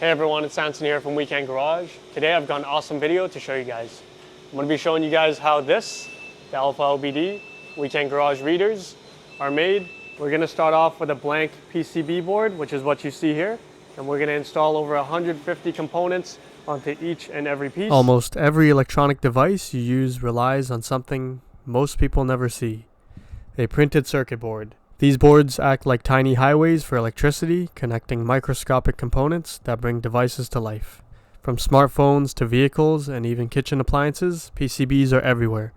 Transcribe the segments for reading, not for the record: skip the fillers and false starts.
Hey everyone, it's Anson here from Weekend Garage. Today I've got an awesome video to show you guys. I'm going to be showing you guys how the Alpha OBD Weekend Garage readers are made. We're going to start off with a blank PCB board, which is what you see here. And we're going to install over 150 components onto each and every piece. Almost every electronic device you use relies on something most people never see: a printed circuit board. These boards act like tiny highways for electricity, connecting microscopic components that bring devices to life. From smartphones to vehicles and even kitchen appliances, PCBs are everywhere.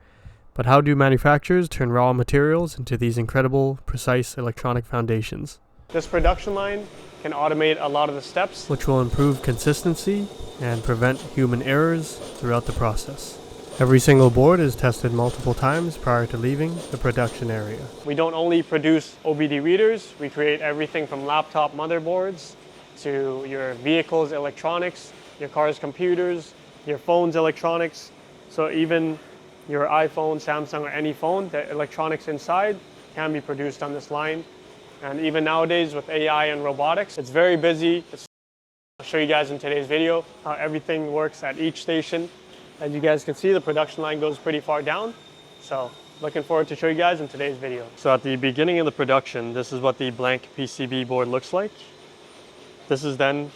But how do manufacturers turn raw materials into these incredible, precise electronic foundations? This production line can automate a lot of the steps, which will improve consistency and prevent human errors throughout the process. Every single board is tested multiple times prior to leaving the production area. We don't only produce OBD readers, we create everything from laptop motherboards to your vehicle's electronics, your car's computers, your phone's electronics. So even your iPhone, Samsung, or any phone, the electronics inside can be produced on this line. And even nowadays with AI and robotics, it's very busy. I'll show you guys in today's video how everything works at each station. As you guys can see, the production line goes pretty far down. So looking forward to show you guys in today's video. So at the beginning of the production, this is what the blank PCB board looks like. This is then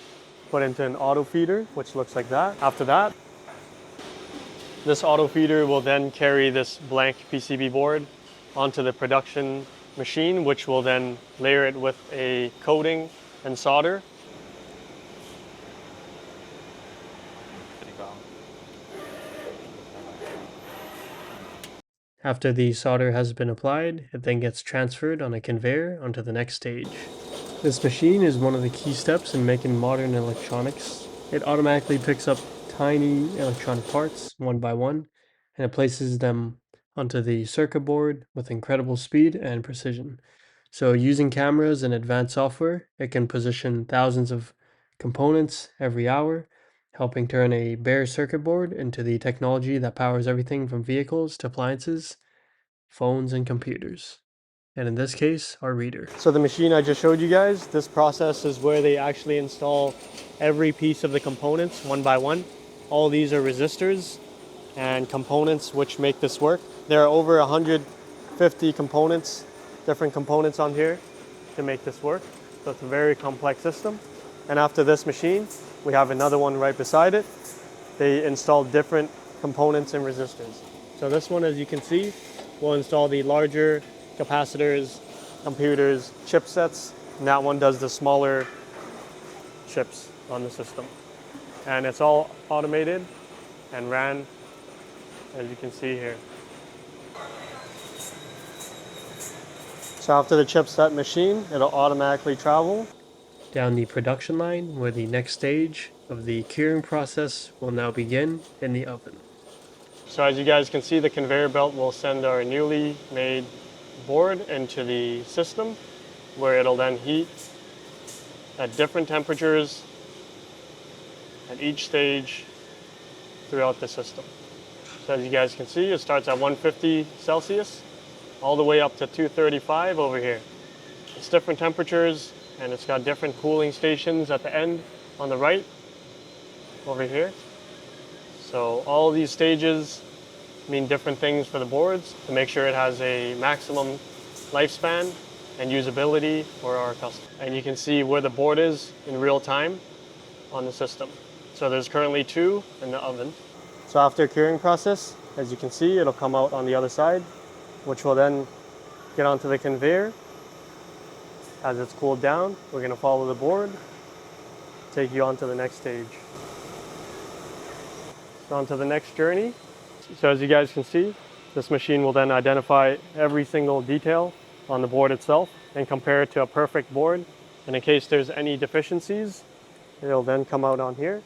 put into an auto feeder, which looks like that. After that, this auto feeder will then carry this blank PCB board onto the production machine, which will then layer it with a coating and solder. After the solder has been applied, it then gets transferred on a conveyor onto the next stage. This machine is one of the key steps in making modern electronics. It automatically picks up tiny electronic parts one by one, and it places them onto the circuit board with incredible speed and precision. So using cameras and advanced software, it can position thousands of components every hour, helping turn a bare circuit board into the technology that powers everything from vehicles to appliances, phones, and computers. And in this case, our reader. So the machine I just showed you guys, this process is where they actually install every piece of the components one by one. All these are resistors and components which make this work. There are over 150 components, different components on here to make this work. So it's a very complex system. And after this machine, we have another one right beside it. They install different components and resistors. So this one, as you can see, will install the larger capacitors, computers, chipsets, and that one does the smaller chips on the system. And it's all automated and ran, as you can see here. So after the chipset machine, it'll automatically travel down the production line, where the next stage of the curing process will now begin in the oven. So as you guys can see, the conveyor belt will send our newly made board into the system, where it'll then heat at different temperatures at each stage throughout the system. So as you guys can see, it starts at 150 Celsius all the way up to 235 over here. It's different temperatures, and it's got different cooling stations at the end on the right over here. So all these stages mean different things for the boards to make sure it has a maximum lifespan and usability for our customer. And you can see where the board is in real time on the system. So there's currently 2 in the oven. So after curing process, as you can see, it'll come out on the other side, which will then get onto the conveyor. As it's cooled down, we're going to follow the board, take you on to the next stage. So on to the next journey. So as you guys can see, this machine will then identify every single detail on the board itself and compare it to a perfect board. And in case there's any deficiencies, it'll then come out on here,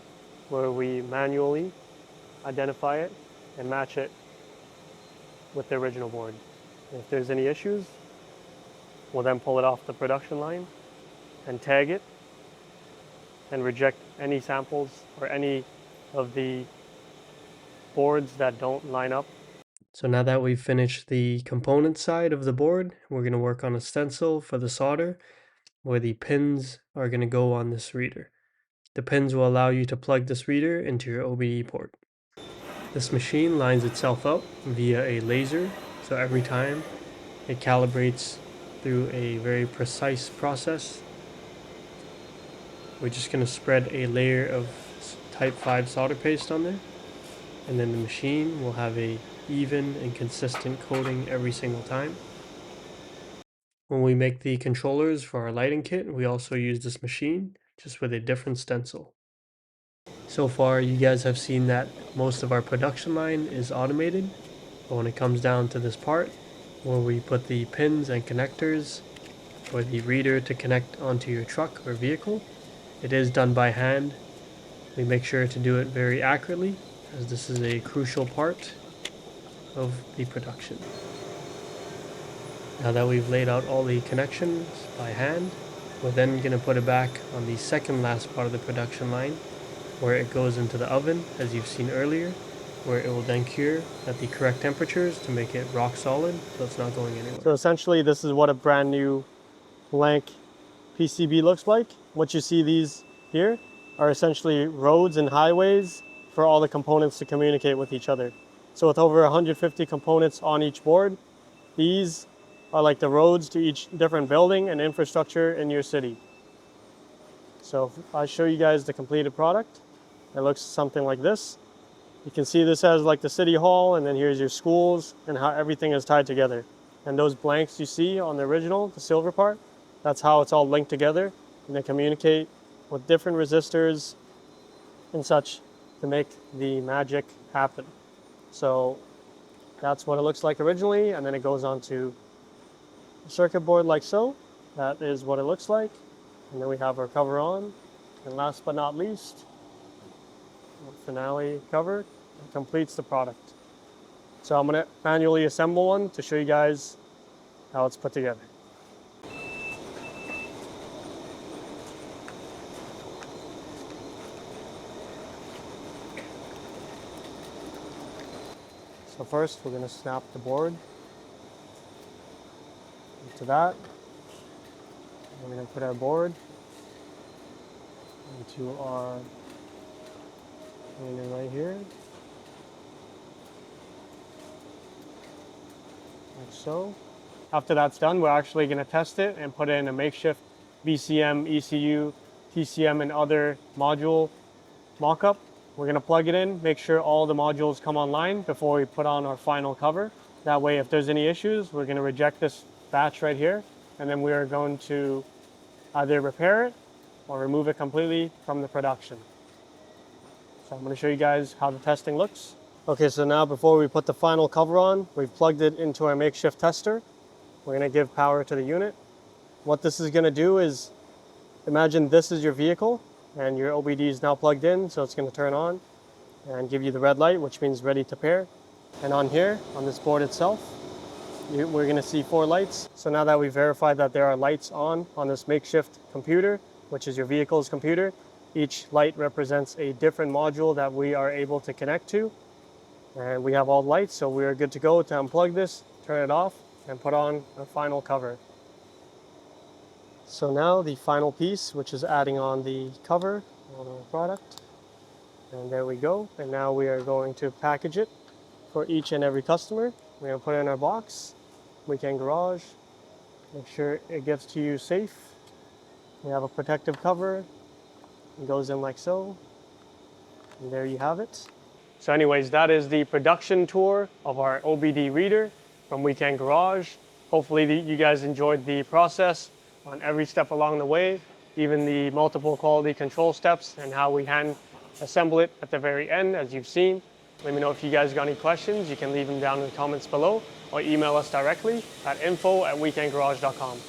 where we manually identify it and match it with the original board. And if there's any issues, we'll then pull it off the production line and tag it and reject any samples or any of the boards that don't line up. So now that we've finished the component side of the board, we're going to work on a stencil for the solder, where the pins are going to go on this reader. The pins will allow you to plug this reader into your OBD port. This machine lines itself up via a laser, so every time it calibrates through a very precise process. We're just going to spread a layer of type 5 solder paste on there, and then the machine will have a even and consistent coating every single time. When we make the controllers for our lighting kit, we also use this machine, just with a different stencil. So far, you guys have seen that most of our production line is automated, but when it comes down to this part, where we put the pins and connectors for the reader to connect onto your truck or vehicle, it is done by hand. We make sure to do it very accurately, as this is a crucial part of the production. Now that we've laid out all the connections by hand, we're then going to put it back on the second last part of the production line, where it goes into the oven, as you've seen earlier, where it will then cure at the correct temperatures to make it rock solid, so it's not going anywhere. So essentially, this is what a brand new blank PCB looks like. What you see these here are essentially roads and highways for all the components to communicate with each other. So with over 150 components on each board, these are like the roads to each different building and infrastructure in your city. So if I show you guys the completed product, it looks something like this. You can see this has like the city hall, and then here's your schools and how everything is tied together. And those blanks you see on the original, the silver part, that's how it's all linked together, and they communicate with different resistors and such to make the magic happen. So that's what it looks like originally, and then it goes on to a circuit board like so. That is what it looks like. And then we have our cover on. And last but not least, finale cover completes the product. So I'm going to manually assemble one to show you guys how it's put together. So first we're going to snap the board into that. And we're going to put our board into our unit right here, like so. After that's done, we're actually going to test it and put it in a makeshift VCM, ECU, TCM, and other module mock-up. We're going to plug it in, make sure all the modules come online before we put on our final cover. That way, if there's any issues, we're going to reject this batch right here, and then we are going to either repair it or remove it completely from the production. So I'm going to show you guys how the testing looks. Okay, so now before we put the final cover on, we've plugged it into our makeshift tester. We're going to give power to the unit. What this is going to do is, imagine this is your vehicle and your OBD is now plugged in, so it's going to turn on and give you the red light, which means ready to pair. And on here, on this board itself, we're going to see 4 lights. So now that we've verified that there are lights on this makeshift computer, which is your vehicle's computer, each light represents a different module that we are able to connect to. And we have all the lights, so we are good to go to unplug this, turn it off, and put on our final cover. So now the final piece, which is adding on the cover on our product. And there we go. And now we are going to package it for each and every customer. We're going to put it in our box, Weekend Garage, make sure it gets to you safe. We have a protective cover. It goes in like so. And there you have it. So anyways, that is the production tour of our OBD reader from Weekend Garage. Hopefully you guys enjoyed the process on every step along the way, even the multiple quality control steps and how we hand assemble it at the very end, as you've seen. Let me know if you guys got any questions. You can leave them down in the comments below or email us directly at info@weekendgarage.com.